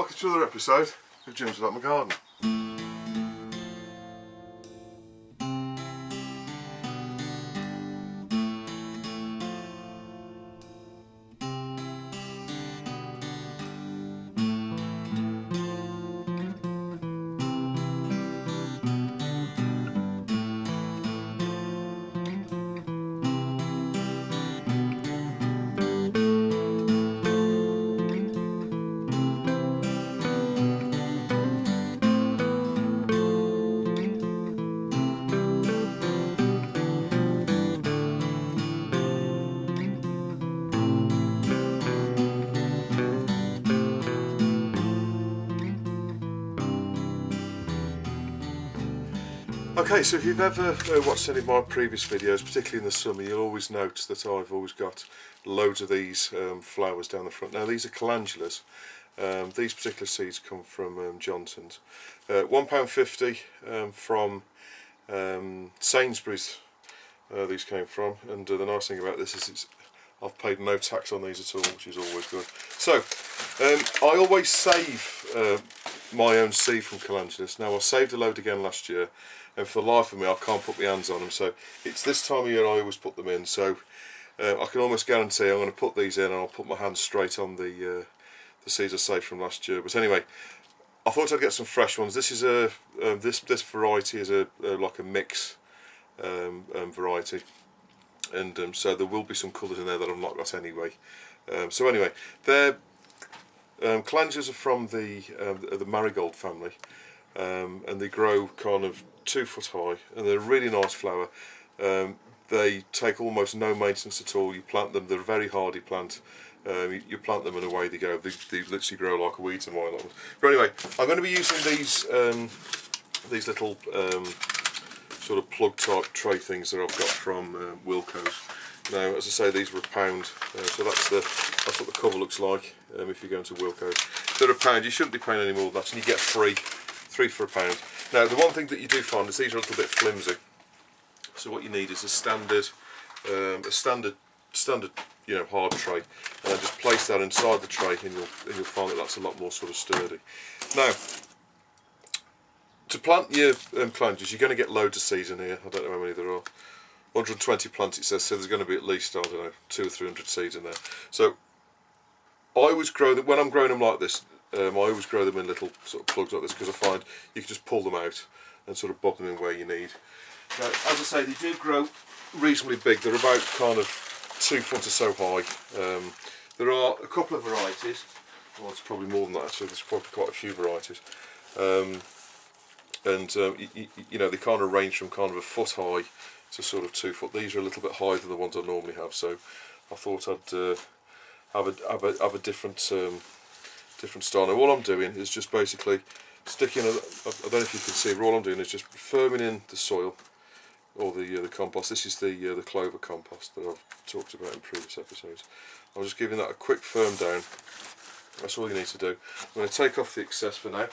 welcome to another episode of Jim's Allotment Garden. Okay, so if you've ever watched any of my previous videos, particularly in the summer, you'll always notice that I've always got loads of these flowers down the front. Now these are calendulas. These particular seeds come from Johnson's. £1.50 from Sainsbury's these came from, and the nice thing about this is I've paid no tax on these at all, which is always good. So I always save my own seed from calendulas. Now I saved a load again last year, and for the life of me I can't put my hands on them, so it's this time of year I always put them in. So I can almost guarantee I'm going to put these in and I'll put my hands straight on the seeds I saved from last year. But anyway, I thought I'd get some fresh ones. This is a this variety is like a mix variety, and so there will be some colours in there that I've not got anyway. So anyway, they're calendulas are from the marigold family, and they grow kind of 2 foot high, and they're a really nice flower. They take almost no maintenance at all. You plant them; they're a very hardy plant. You plant them and away they go. They literally grow like weeds and wildlife. But anyway, I'm going to be using these little sort of plug type tray things that I've got from Wilko's. Now, as I say, these were £1, so that's what the cover looks like. If you're going to Wilko's, they're £1. You shouldn't be paying any more than that, and you get three for £1. Now, the one thing that you do find is these are a little bit flimsy. So what you need is a standard hard tray, and then just place that inside the tray, and you'll find that that's a lot more sort of sturdy. Now, to plant your calendulas, you're going to get loads of seeds in here. I don't know how many there are. 120 plants it says, so there's going to be at least, I don't know, 200 or 300 seeds in there. So I always grow them when I'm growing them like this. I always grow them in little sort of plugs like this, because I find you can just pull them out and sort of bob them in where you need. Now, as I say, they do grow reasonably big. They're about kind of 2 foot or so high. There are a couple of varieties. Well, it's probably more than that. So there's probably quite a few varieties. You know, they kind of range from kind of 1 foot high to sort of 2 foot. These are a little bit higher than the ones I normally have, so I thought I'd have a different style. Now, all I'm doing is just basically sticking. I don't know if you can see, but all I'm doing is just firming in the soil or the compost. This is the clover compost that I've talked about in previous episodes. I'm just giving that a quick firm down. That's all you need to do. I'm going to take off the excess for now.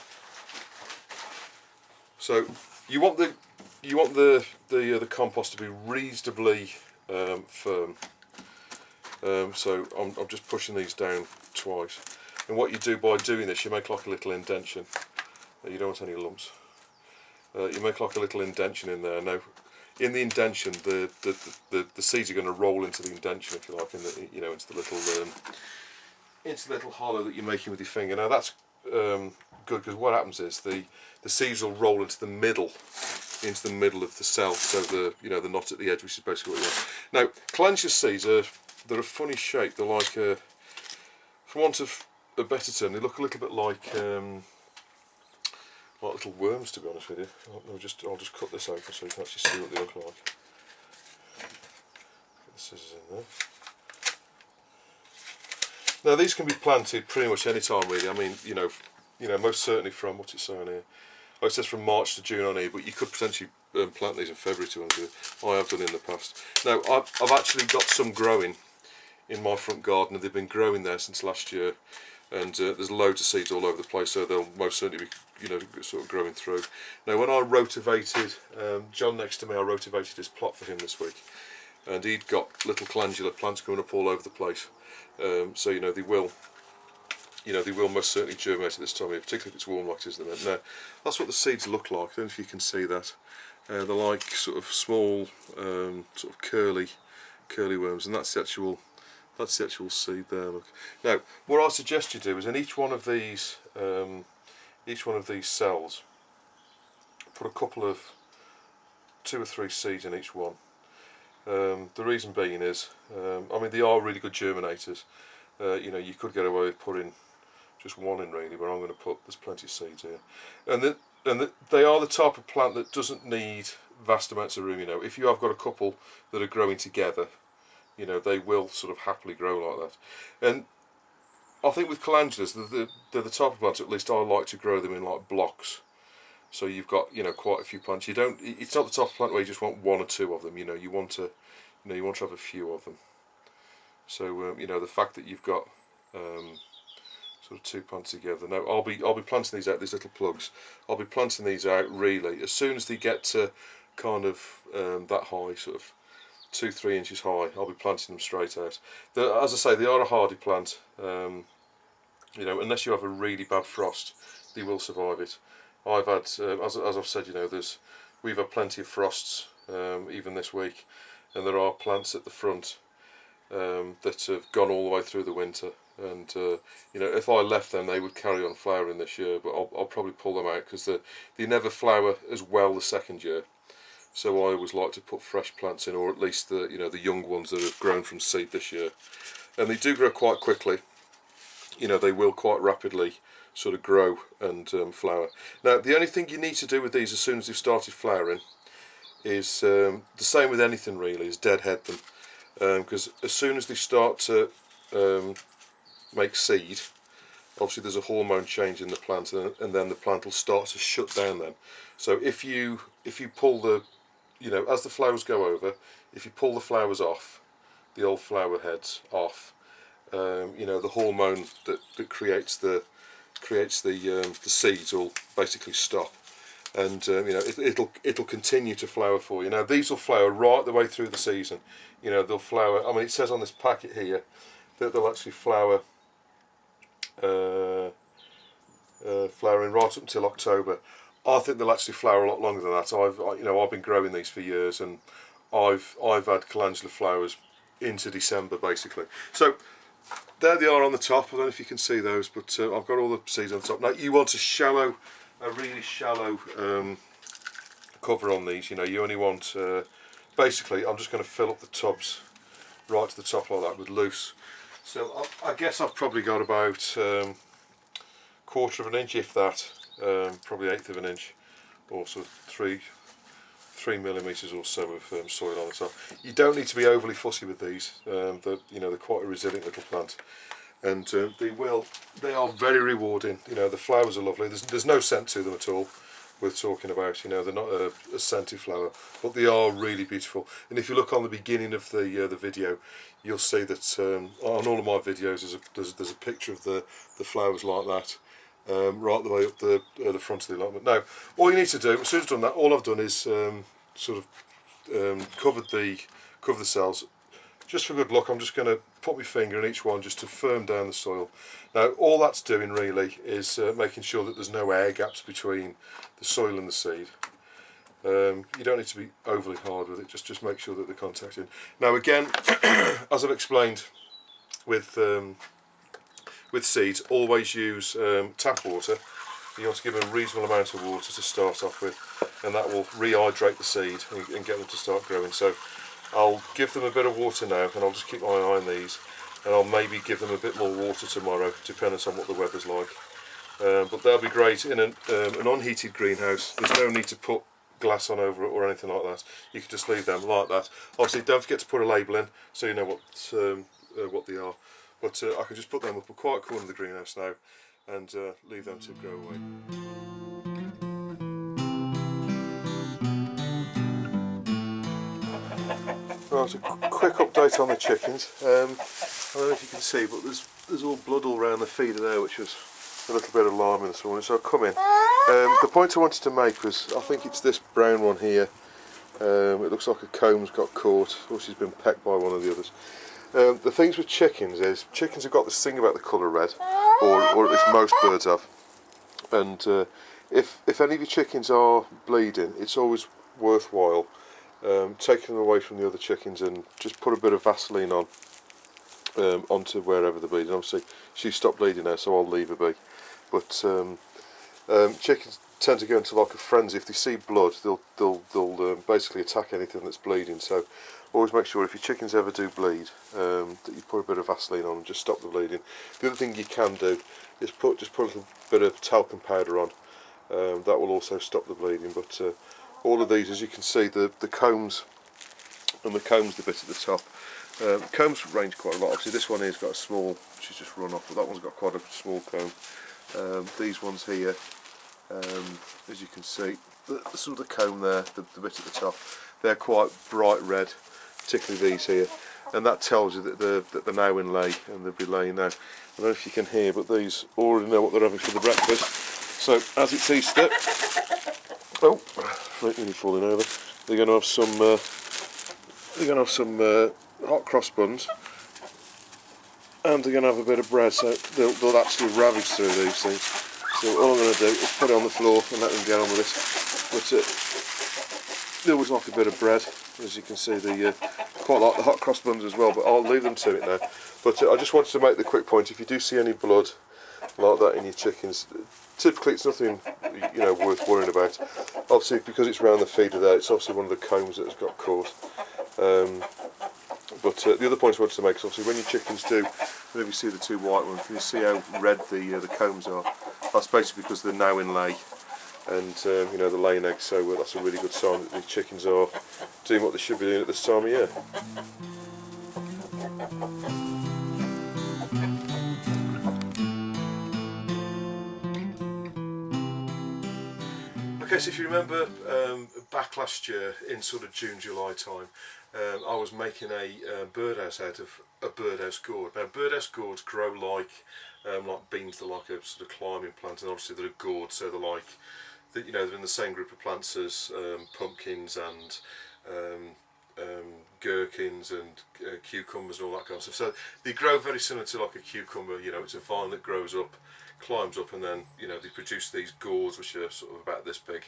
So you want the compost to be reasonably firm. So I'm just pushing these down twice. And what you do by doing this, you make like a little indention. You don't want any lumps. You make like a little indention in there. Now, in the indention, the seeds are going to roll into the indention, if you like, into the little hollow that you're making with your finger. Now that's good, because what happens is the seeds will roll into the middle of the cell, so the knot at the edge, which is basically what you want. Now, calendula seeds they're a funny shape. They're like for want of a better term, they look a little bit like little worms, to be honest with you. I'll just cut this open so you can actually see what they look like. Get the scissors in there. Now these can be planted pretty much any time, really. I mean, you know, most certainly from what's it saying here. Oh, it says from March to June on here, but you could potentially plant these in February to undo. I have done in the past. Now I've actually got some growing in my front garden, and they've been growing there since last year. And there's loads of seeds all over the place, so they'll most certainly be, sort of growing through. Now, when I rotivated, John next to me, I rotivated his plot for him this week, and he'd got little calendula plants going up all over the place. So they will you know, they will most certainly germinate at this time of year, particularly if it's warm like it is at the minute. Now, that's what the seeds look like. I don't know if you can see that. They're like sort of small, sort of curly worms, and that's the actual seed there. Look. Now, what I suggest you do is in each one of these cells, put a couple of 2 or 3 seeds in each one. The reason being is, I mean, they are really good germinators. You know, you could get away with putting just one in really, but I'm going to put, there's plenty of seeds here. And they are the type of plant that doesn't need vast amounts of room. You know, if you have got a couple that are growing together, you know, they will sort of happily grow like that. And I think with calendulas, they're the type of plants, at least I like to grow them in like blocks. So you've got, you know, quite a few plants. You don't. It's not the type of plant where you just want 1 or 2 of them. You know, you want to have a few of them. So you know, the fact that you've got sort of 2 plants together. Now I'll be planting these out. These little plugs. I'll be planting these out really as soon as they get to kind of that high, sort of 2-3 inches high. I'll be planting them straight out. As I say, they are a hardy plant. You know, unless you have a really bad frost, they will survive it. I've had, as I've said, you know, we've had plenty of frosts even this week, and there are plants at the front that have gone all the way through the winter. And you know, if I left them, they would carry on flowering this year. But I'll probably pull them out because they never flower as well the second year. So I always like to put fresh plants in, or at least the young ones that have grown from seed this year. And they do grow quite quickly. You know, they will quite rapidly sort of grow and flower. Now, the only thing you need to do with these as soon as they've started flowering is the same with anything really, is deadhead them. Because as soon as they start to make seed, obviously there's a hormone change in the plant, and then the plant will start to shut down then. So if you pull the, you know, as the flowers go over, if you pull the flowers off, the old flower heads off, you know, the hormone that creates the seeds will basically stop, and you know, it'll continue to flower for you. Now these will flower right the way through the season. You know, they'll flower. I mean, it says on this packet here that they'll actually flower, flowering right up until October. I think they'll actually flower a lot longer than that. I've been growing these for years, and I've had calendula flowers into December basically. So there they are on the top. I don't know if you can see those, but I've got all the seeds on the top. Now you want a really shallow cover on these. You know, you only want, basically I'm just going to fill up the tubs right to the top like that with loose. So I guess I've probably got about 1/4 of an inch, if that, probably 1/8 of an inch, or sort of 3 millimeters or so of soil on the top. You don't need to be overly fussy with these. They're quite a resilient little plant, and they are very rewarding. You know, the flowers are lovely. There's no scent to them at all worth talking about. You know, they're not a scented flower, but they are really beautiful. And if you look on the beginning of the video, you'll see that on all of my videos there's a picture of the flowers like that. Right the way up the front of the allotment. Now, all you need to do, as soon as I've done that, all I've done is cover the cells. Just for good luck, I'm just going to put my finger in each one just to firm down the soil. Now, all that's doing really is making sure that there's no air gaps between the soil and the seed. You don't need to be overly hard with it. Just make sure that they're contacting. Now, again, as I've explained with seeds, always use tap water. You want to give them a reasonable amount of water to start off with, and that will rehydrate the seed and get them to start growing. So I'll give them a bit of water now, and I'll just keep my eye on these, and I'll maybe give them a bit more water tomorrow, depending on what the weather's like. But they'll be great in an unheated greenhouse. There's no need to put glass on over it or anything like that. You can just leave them like that. Obviously, don't forget to put a label in so you know what they are. But I can just put them up a quiet corner of the greenhouse now and leave them to grow away. Right, a quick update on the chickens. I don't know if you can see, but there's all blood all around the feeder there, which was a little bit alarming this morning. So I'll come in. The point I wanted to make was, I think it's this brown one here. It looks like a comb's got caught, or she's been pecked by one of the others. The things with chickens is, chickens have got this thing about the colour red. or at least most birds have. And if any of your chickens are bleeding, it's always worthwhile taking them away from the other chickens and just put a bit of Vaseline on onto wherever they're bleeding. Obviously she's stopped bleeding now, so I'll leave her be. But chickens tend to go into like a frenzy. If they see blood, they'll basically attack anything that's bleeding. So always make sure if your chickens ever do bleed that you put a bit of Vaseline on and just stop the bleeding. The other thing you can do is just put a little bit of talcum powder on. That will also stop the bleeding. But all of these, as you can see, the combs and the combs, the bit at the top. Combs range quite a lot. Obviously this one here's got a small, she's just run off, but that one's got quite a small comb. These ones here, as you can see, the sort of the comb there, the bit at the top, they're quite bright red, particularly these here, and that tells you that they're now in lay, and they'll be laying now. I don't know if you can hear, but these already know what they're having for the breakfast. So as it's Easter, oh, nearly falling over. They're going to have some hot cross buns, and they're going to have a bit of bread. So they'll actually ravage through these things. So all I'm going to do is put it on the floor and let them get on with it. But they always like a bit of bread, as you can see. They quite like the hot cross buns as well, but I'll leave them to it now. But I just wanted to make the quick point: if you do see any blood like that in your chickens, typically it's nothing worth worrying about. Obviously, because it's round the feeder there, it's obviously one of the combs that has got caught. But the other point I wanted to make is obviously when your chickens do, whenever you see the two white ones, can you see how red the combs are? That's basically because they're now in lay, and they're laying eggs. So that's a really good sign that the chickens are doing what they should be doing at this time of year. Okay, so if you remember back last year in sort of June, July time, I was making a birdhouse out of a birdhouse gourd. Now birdhouse gourds grow like beans. They're like a sort of climbing plant, and obviously they're a gourd, so they're like, they're in the same group of plants as pumpkins and gherkins and cucumbers and all that kind of stuff. So they grow very similar to like a cucumber. It's a vine that grows up, climbs up, and then they produce these gourds which are sort of about this big.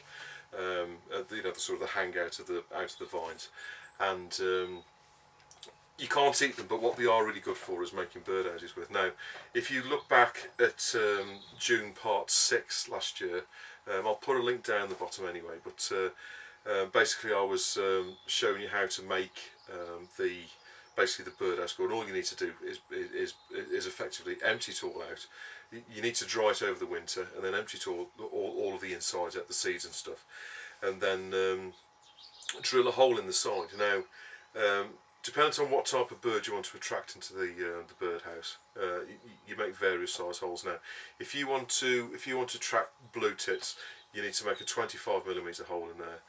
The sort of the hang out of the vines, and you can't eat them, but what they are really good for is making birdhouses with. Now if you look back at June part 6 last year, I'll put a link down the bottom anyway, but basically I was showing you how to make basically the birdhouse gourd. All you need to do is effectively empty it all out. You need to dry it over the winter, and then empty it all of the insides out, the seeds and stuff, and then drill a hole in the side. Now depending on what type of bird you want to attract into the birdhouse, you make various size holes. Now if you want to attract blue tits, you need to make a 25mm hole in there.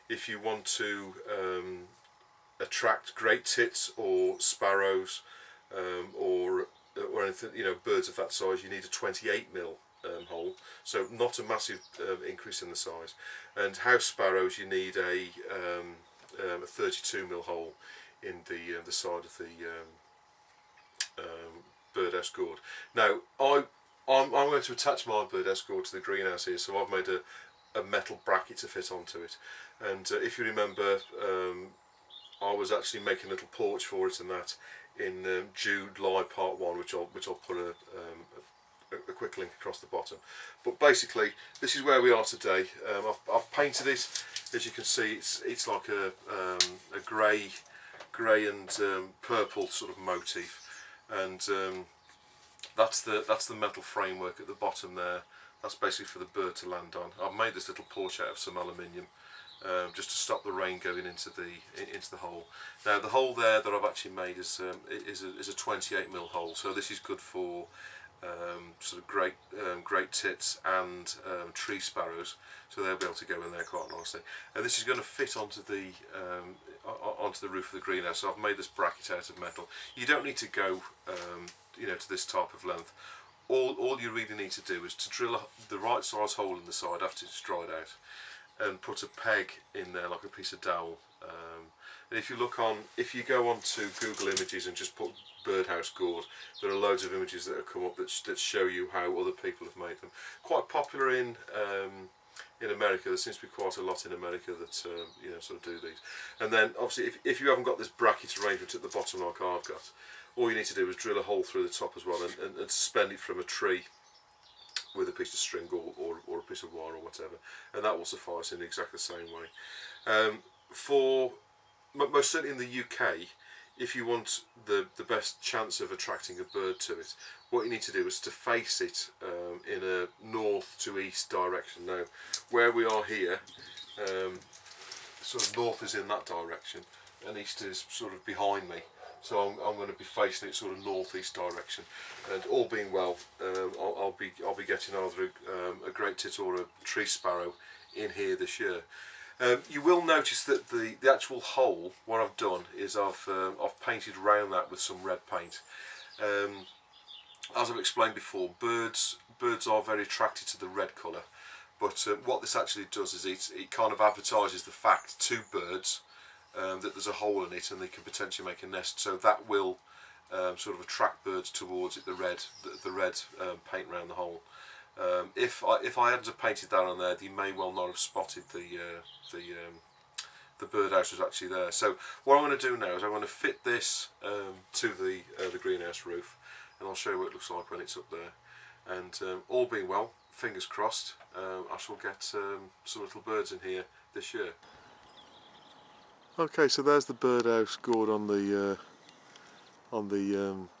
If you want to attract great tits or sparrows or anything, birds of that size, you need a 28mm hole, so not a massive increase in the size. And house sparrows, you need a 32mm hole in the side of the birdhouse gourd. Now I'm going to attach my birdhouse gourd to the greenhouse here, so I've made a metal bracket to fit onto it. And if you remember, I was actually making a little porch for it and that in July part 1, which I'll put a quick link across the bottom. But basically this is where we are today. I've painted it. As you can see, it's like a grey and purple sort of motif, and that's the metal framework at the bottom there. That's basically for the bird to land on. I've made this little porch out of some aluminium, just to stop the rain going into the hole. Now the hole there that I've actually made is a 28mm hole, so this is good for sort of great tits and tree sparrows, so they'll be able to go in there quite nicely. And this is going to fit onto the roof of the greenhouse. So I've made this bracket out of metal. You don't need to go to this type of length. All you really need to do is to drill the right size hole in the side after it's dried out, and put a peg in there like a piece of dowel. And if you go on to Google Images and just put birdhouse gourd, there are loads of images that have come up that show you how other people have made them. Quite popular in America. There seems to be quite a lot in America that you know, sort of do these. And then obviously if you haven't got this bracket arrangement at the bottom like I've got, all you need to do is drill a hole through the top as well and suspend it from a tree with a piece of string or a piece of wire or whatever, and that will suffice in exactly the same way. For most certainly in the UK, if you want the best chance of attracting a bird to it, what you need to do is to face it in a north to east direction. Now where we are here, sort of north is in that direction and east is sort of behind me, so I'm going to be facing it sort of northeast direction, and all being well, I'll be getting either a great tit or a tree sparrow in here this year. You will notice that the actual hole, what I've done is I've painted around that with some red paint. As I've explained before, birds are very attracted to the red colour, but what this actually does is it kind of advertises the fact to birds that there's a hole in it and they can potentially make a nest, so that will sort of attract birds towards it, the red paint around the hole. If I hadn't painted that on there, they may well not have spotted the birdhouse was actually there. So what I'm going to do now is I'm going to fit this to the greenhouse roof, and I'll show you what it looks like when it's up there. And all being well, fingers crossed, I shall get some little birds in here this year. Okay, so there's the birdhouse gourd on the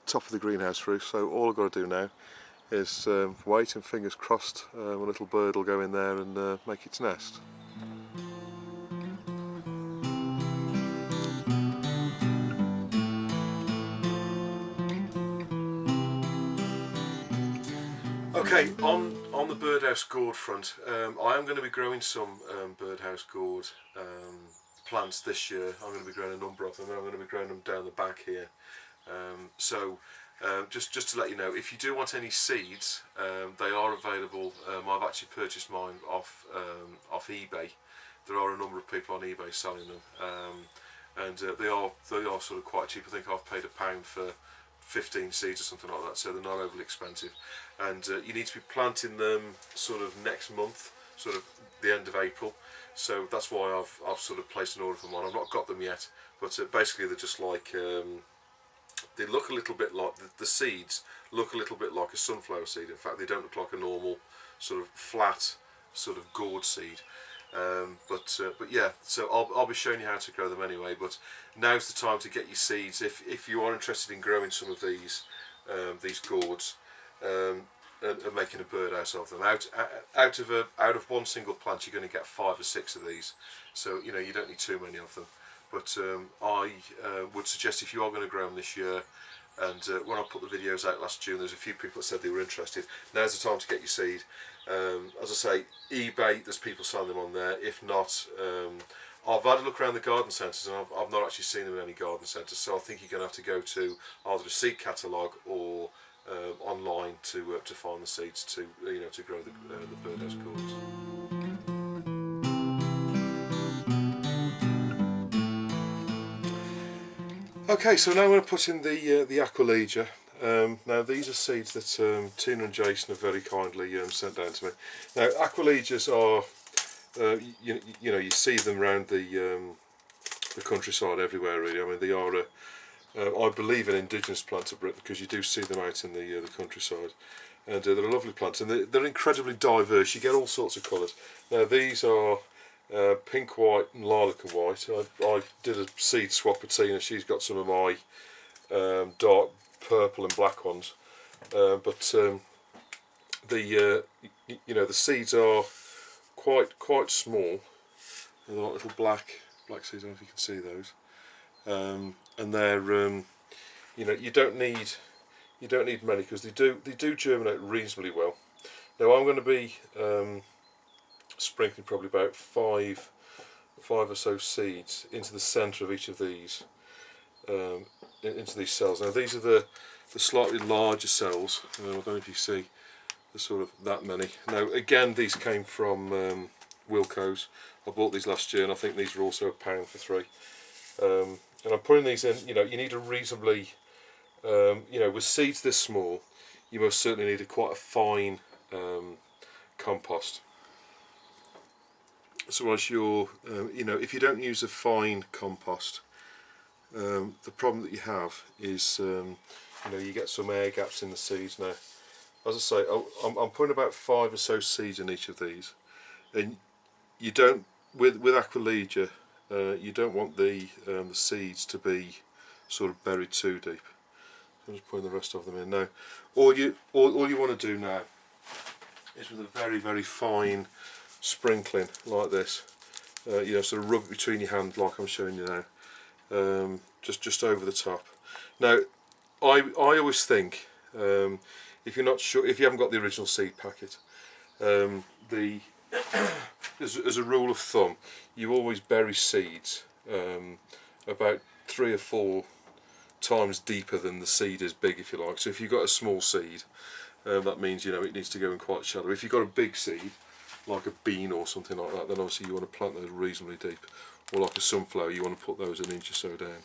top of the greenhouse roof. So all I've got to do now is wait, and fingers crossed a little bird will go in there and make its nest. Okay, on the birdhouse gourd front, I am going to be growing some birdhouse gourd plants this year. I'm going to be growing a number of them, and I'm going to be growing them down the back here. Just to let you know, if you do want any seeds, they are available. I've actually purchased mine off eBay. There are a number of people on eBay selling them, and they are sort of quite cheap. I think I've paid £1 for 15 seeds or something like that, so they're not overly expensive. And you need to be planting them sort of next month, sort of the end of April. So that's why I've sort of placed an order for mine. I've not got them yet, but basically they're just like they look a little bit like the seeds look a little bit like a sunflower seed. In fact, they don't look like a normal sort of flat sort of gourd seed. But yeah, so I'll be showing you how to grow them anyway. But now's the time to get your seeds if you are interested in growing some of these gourds and making a birdhouse of them. Out of one single plant, you're going to get 5 or 6 of these. So you know, you don't need too many of them. But I would suggest, if you are going to grow them this year, and when I put the videos out last June, there's a few people that said they were interested. Now's the time to get your seed. As I say, eBay, there's people selling them on there. If not, I've had a look around the garden centres, and I've not actually seen them in any garden centres. So I think you're going to have to go to either a seed catalogue or online to find the seeds to grow the birdhouse gourds. Okay, so now I'm going to put in the Aquilegia. Now these are seeds that Tina and Jason have very kindly sent down to me. Now Aquilegias are, you see them around the countryside everywhere really. I mean, they are, I believe, an indigenous plant of Britain, because you do see them out in the countryside. And they're a lovely plant, and they're incredibly diverse. You get all sorts of colours. Now these are pink, white and lilac and white. I did a seed swap with Tina. She's got some of my dark purple and black ones, but the seeds are quite small. They're like little black seeds. I don't know if you can see those, and they're you don't need many, because they do germinate reasonably well. Now I'm going to be sprinkling probably about five or so seeds into the centre of each of these, into these cells. Now these are the slightly larger cells. I don't know if you see, there's sort of that many. Now again, these came from Wilco's. I bought these last year, and I think these are also £1 for 3. And I'm putting these in. You need a reasonably, with seeds this small, you most certainly need quite a fine compost. So as you're, if you don't use a fine compost, the problem that you have is, you get some air gaps in the seeds. Now, as I say, I'm putting about 5 or so seeds in each of these, and you don't, with Aquilegia, you don't want the seeds to be sort of buried too deep. I'm just putting the rest of them in now. All you want to do now is with a very, very fine sprinkling like this. Sort of rub it between your hand like I'm showing you now. Just over the top. Now, I always think, if you're not sure, if you haven't got the original seed packet, as a rule of thumb, you always bury seeds about 3 or 4 times deeper than the seed is big, if you like. So if you've got a small seed, that means it needs to go in quite shallow. If you've got a big seed, like a bean or something like that, then obviously you want to plant those reasonably deep. Or like a sunflower, you want to put those an inch or so down.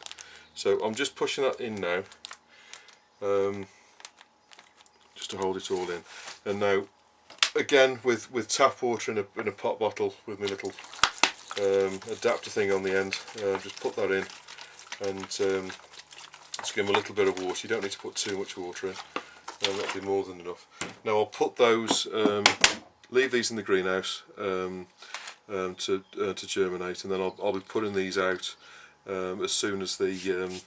So I'm just pushing that in now, just to hold it all in. And now, again, with tap water in a pot bottle with my little adapter thing on the end, just put that in, and just give them a little bit of water. You don't need to put too much water in, that'll be more than enough. Now I'll put those, leave these in the greenhouse to germinate, and then I'll be putting these out as soon as the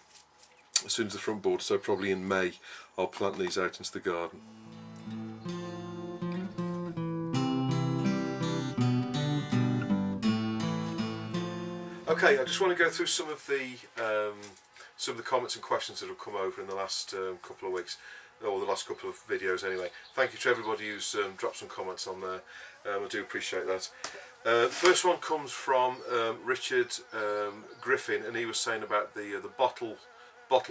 front border, so probably in May I'll plant these out into the garden. Okay, I just want to go through some of the comments and questions that have come over in the last couple of weeks, or the last couple of videos anyway. Thank you to everybody who's dropped some comments on there. I do appreciate that. The first one comes from Richard Griffin, and he was saying about the bottle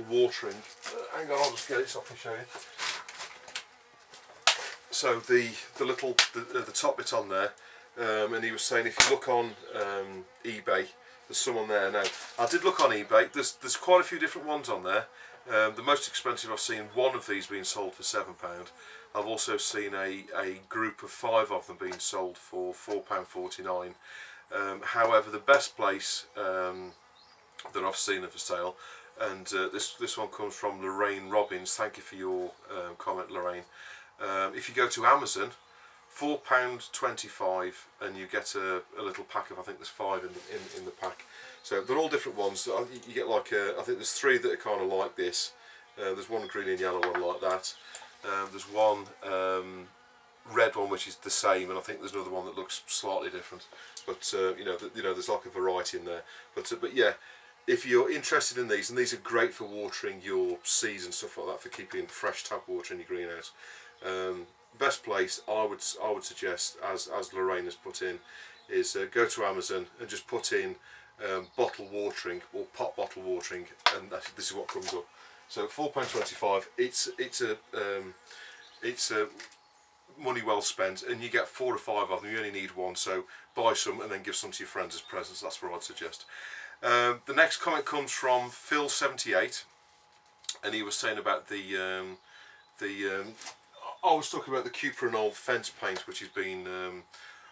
watering. Hang on, I'll just get it so I can show you. So the top bit on there, and he was saying if you look on eBay, there's some on there. Now, I did look on eBay. There's quite a few different ones on there. The most expensive I've seen, one of these being sold for £7. I've also seen a group of 5 of them being sold for £4.49. However, the best place that I've seen them for sale, and this one comes from Lorraine Robbins. Thank you for your comment, Lorraine. If you go to Amazon, £4.25, and you get a little pack of, I think there's 5 in the pack. So they're all different ones. You get like I think there's 3 that are kind of like this. There's one green and yellow one like that. There's one red one which is the same, and I think there's another one that looks slightly different. But there's like a variety in there. But yeah, if you're interested in these, and these are great for watering your seeds and stuff like that, for keeping fresh tap water in your greenhouse. Best place I would suggest, as Lorraine has put in, is go to Amazon and just put in bottle watering or pot bottle watering, and this is what comes up. So £4.25. It's a money well spent, and you get 4 or 5 of them. You only need one, so buy some and then give some to your friends as presents. That's what I'd suggest. The next comment comes from Phil78, and he was saying about I was talking about the Cooper & Old fence paint, which has been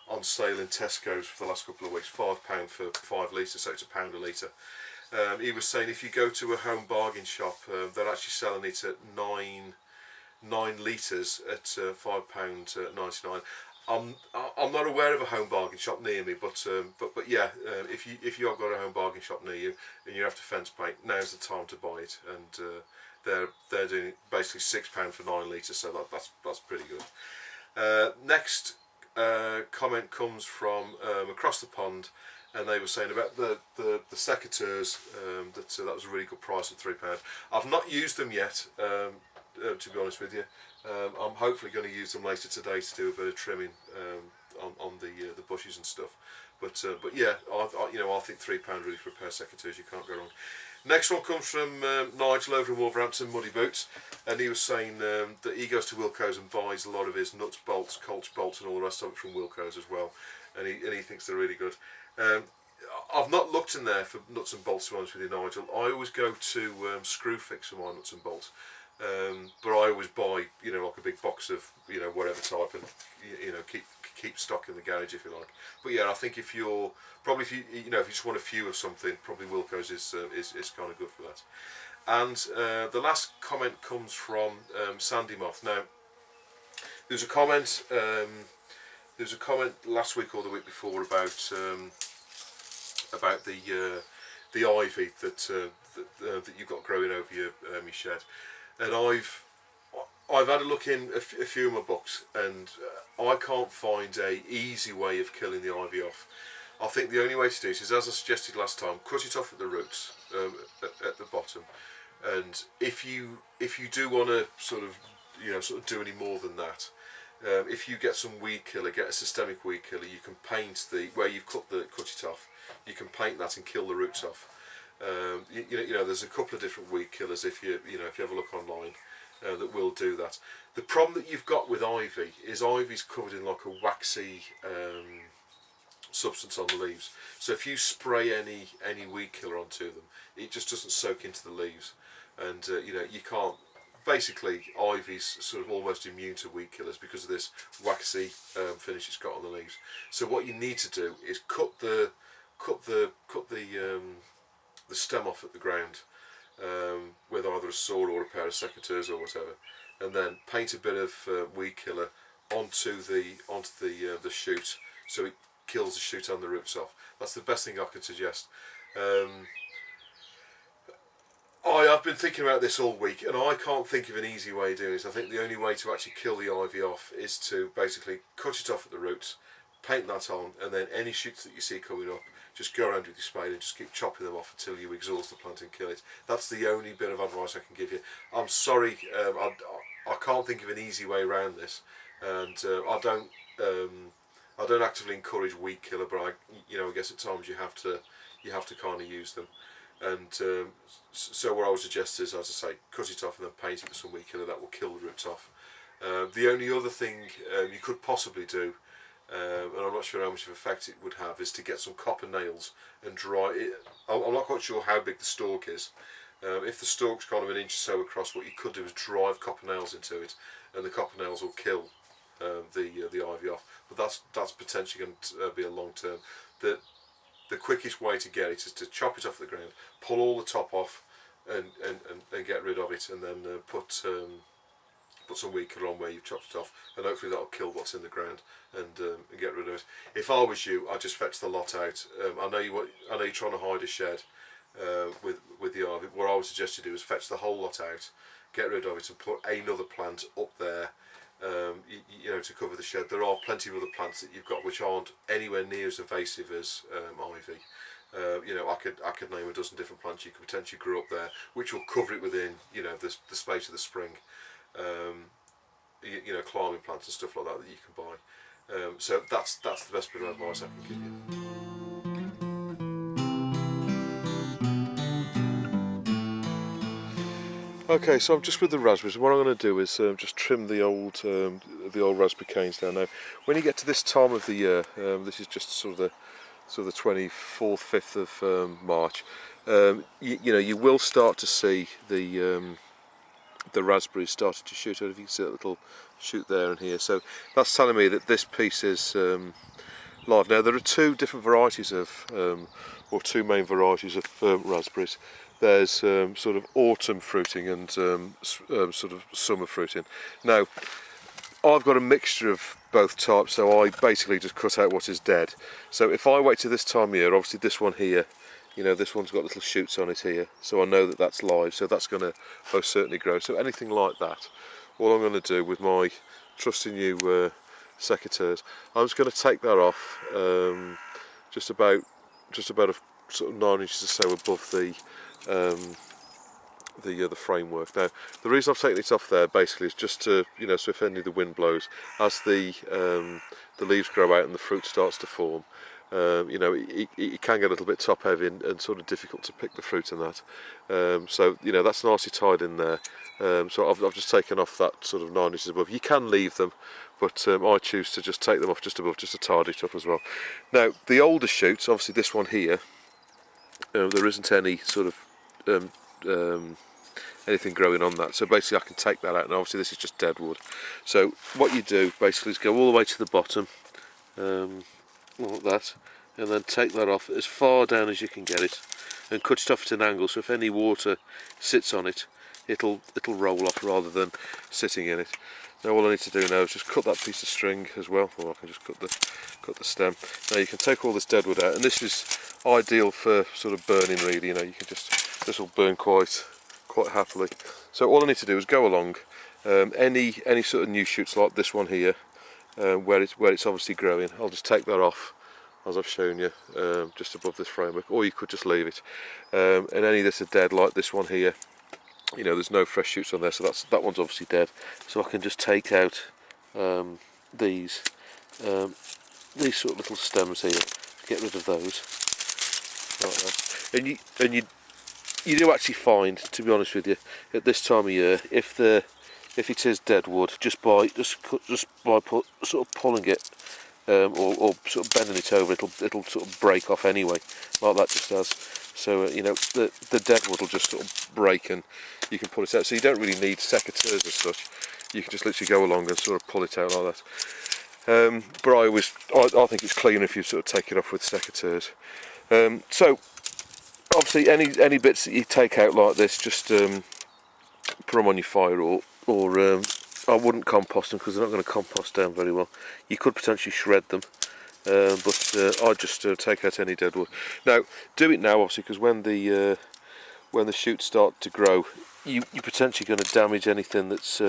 on sale in Tesco's for the last couple of weeks, £5 for 5 litres, so it's £1 a litre. He was saying if you go to a home bargain shop, they're actually selling it at 9 litres at £5.99. I'm not aware of a home bargain shop near me, but yeah, if you have got a home bargain shop near you and you have to fence paint, now's the time to buy it. And they're doing basically £6 for 9 litres, so that's pretty good. Next comment comes from across the pond, and they were saying about the secateurs, that was a really good price at £3. I've not used them yet, to be honest with you. I'm hopefully going to use them later today to do a bit of trimming on the bushes and stuff. But yeah, I think £3 really for a pair of secateurs, you can't go wrong. Next one comes from Nigel over in Wolverhampton, Muddy Boots, and he was saying that he goes to Wilco's and buys a lot of his nuts, bolts, Colch bolts and all the rest of it from Wilco's as well. and he thinks they're really good. I've not looked in there for nuts and bolts, to be honest with you, Nigel. I always go to Screwfix for my nuts and bolts, but I always buy, you know, like a big box of, you know, whatever type, and you know, keep stock in the garage if you like. But yeah, I think if you just want a few of something, probably Wilko's is kind of good for that. And the last comment comes from Sandy Moth. Now, there's a comment last week or the week before about the ivy that you've got growing over your shed, and I've had a look in a few of my books, and I can't find a easy way of killing the ivy off. I think the only way to do it is, as I suggested last time, cut it off at the roots, at the bottom. And if you do want to sort of do any more than that, if you get some weed killer, get a systemic weed killer, you can paint where you've cut it off. You can paint that and kill the roots off. You know, there's a couple of different weed killers if you have a look online that will do that. The problem that you've got with ivy is ivy's covered in like a waxy substance on the leaves. So if you spray any weed killer onto them, it just doesn't soak into the leaves, and you know, you can't. Basically, ivy's sort of almost immune to weed killers because of this waxy finish it's got on the leaves. So what you need to do is cut the stem off at the ground with either a saw or a pair of secateurs or whatever, and then paint a bit of weed killer onto the shoot, so it kills the shoot and the roots off. That's the best thing I could suggest. I've been thinking about this all week, and I can't think of an easy way of doing it. I think the only way to actually kill the ivy off is to basically cut it off at the roots, paint that on, and then any shoots that you see coming up, just go around with your spade and just keep chopping them off until you exhaust the plant and kill it. That's the only bit of advice I can give you. I'm sorry, I can't think of an easy way around this, and I don't actively encourage weed killer, but I guess at times you have to kind of use them. And so what I would suggest is, as I say, cut it off and then paint it with some weed killer. That will kill the roots off. The only other thing you could possibly do, and I'm not sure how much of effect it would have, is to get some copper nails and dry it. I'm not quite sure how big the stalk is. If the stalk's kind of an inch or so across, what you could do is drive copper nails into it, and the copper nails will kill the ivy off. But that's potentially going to be a long term. The quickest way to get it is to chop it off the ground, pull all the top off, and get rid of it, and then put some weed killer on where you've chopped it off, and hopefully that'll kill what's in the ground and get rid of it. If I was you, I'd just fetch the lot out. I know you're trying to hide a shed with the ivy. What I would suggest you do is fetch the whole lot out, get rid of it, and put another plant up there. To cover the shed. There are plenty of other plants that you've got which aren't anywhere near as invasive as ivy. I could name a dozen different plants you could potentially grow up there, which will cover it within the space of the spring. Climbing plants and stuff like that you can buy. So that's the best bit of advice I can give you. Okay, so I'm just with the raspberries. What I'm going to do is just trim the old raspberry canes down. Now, when you get to this time of the year, this is just sort of the 24th, 5th of March. You will start to see the raspberries starting to shoot out. If you can see that little shoot there and here, so that's telling me that this piece is live. Now, there are two different varieties of, or two main varieties of raspberries. There's sort of autumn fruiting and sort of summer fruiting. Now, I've got a mixture of both types, so I basically just cut out what is dead. So if I wait to this time of year, obviously this one here, this one's got little shoots on it here, so I know that that's live, so that's going to most certainly grow. So anything like that, all I'm going to do with my trusty new secateurs, I'm just going to take that off just about a sort of 9 inches or so above the framework. Now, the reason I've taken it off there basically is just to, so if any of the wind blows, as the leaves grow out and the fruit starts to form, You know, it can get a little bit top heavy and sort of difficult to pick the fruit in that. So you know, that's nicely tied in there. So I've just taken off that sort of 9 inches above. You can leave them, but I choose to just take them off just above, just to tidy it up as well. Now the older shoots, obviously this one here, there isn't any sort of anything growing on that, so basically I can take that out, and obviously this is just dead wood. So what you do basically is go all the way to the bottom, like that, and then take that off as far down as you can get it, and cut it off at an angle, so if any water sits on it, it'll roll off rather than sitting in it. Now all I need to do now is just cut that piece of string as well, or I can just cut the stem. Now you can take all this dead wood out, and this is ideal for sort of burning really. You know, you can just, this will burn quite happily. So all I need to do is go along any sort of new shoots like this one here, where it's obviously growing. I'll just take that off as I've shown you, just above this framework, or you could just leave it. And any that are dead like this one here, you know, there's no fresh shoots on there, so that one's obviously dead. So I can just take out these sort of little stems here, get rid of those like that. And you do actually find, to be honest with you, at this time of year, if it is dead wood, just by sort of pulling it, or sort of bending it over, it'll sort of break off anyway, like that just does. So you know, the dead wood will just sort of break, and you can pull it out. So you don't really need secateurs as such. You can just literally go along and sort of pull it out like that. But I think it's cleaner if you sort of take it off with secateurs. So obviously any bits that you take out like this, just put them on your fire, or I wouldn't compost them because they're not going to compost down very well. You could potentially shred them, but I'd just take out any dead wood. Now do it now, obviously, because when the shoots start to grow, you're potentially going to damage anything that's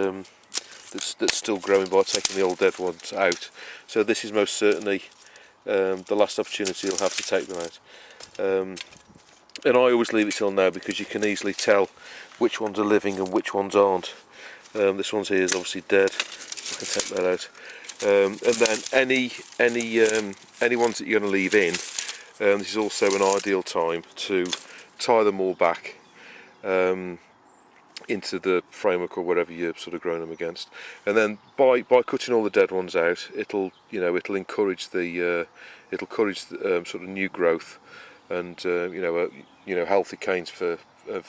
still growing by taking the old dead ones out. So this is most certainly the last opportunity you'll have to take them out. And I always leave it till now because you can easily tell which ones are living and which ones aren't. This one's here is obviously dead, so I can take that out. And then any ones that you're going to leave in, this is also an ideal time to tie them all back into the framework or whatever you're sort of growing them against. And then by cutting all the dead ones out, it'll encourage the sort of new growth, and healthy canes for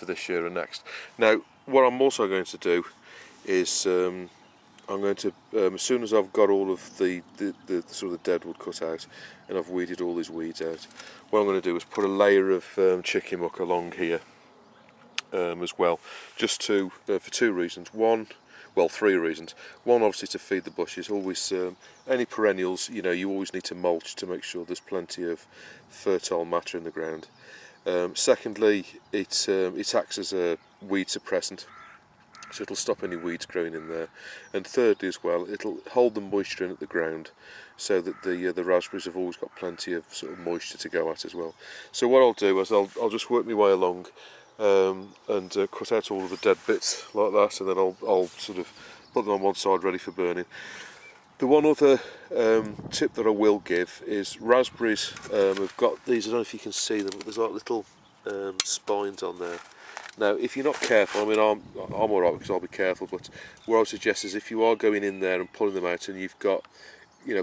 this year and next. Now what I'm also going to do is I'm going to, as soon as I've got all of the sort of dead wood cut out and I've weeded all these weeds out, what I'm going to do is put a layer of chicken muck along here as well, just for two reasons. Three reasons. One, obviously to feed the bushes. Always any perennials, you always need to mulch to make sure there's plenty of fertile matter in the ground. Secondly, it acts as a weed suppressant, so it'll stop any weeds growing in there. And thirdly as well, it'll hold the moisture in at the ground, so that the raspberries have always got plenty of sort of moisture to go at as well. So what I'll do is I'll just work my way along and cut out all of the dead bits like that, and then I'll sort of put them on one side ready for burning. The one other tip that I will give is raspberries have got these, I don't know if you can see them, but there's like little spines on there. Now if you're not careful, I mean I'm alright because I'll be careful, but what I would suggest is if you are going in there and pulling them out and you've got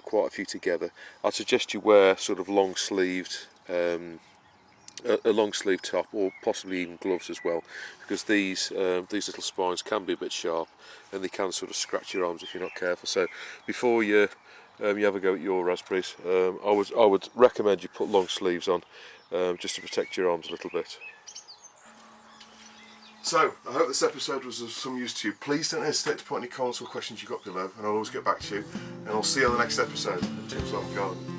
quite a few together, I'd suggest you wear sort of long sleeved a long sleeve top, or possibly even gloves as well, because these little spines can be a bit sharp and they can sort of scratch your arms if you're not careful. So before you have a go at your raspberries, I would recommend you put long sleeves on, just to protect your arms a little bit. So I hope this episode was of some use to you. Please don't hesitate to put any comments or questions you've got below, and I'll always get back to you. And I'll see you on the next episode of Tim's Garden.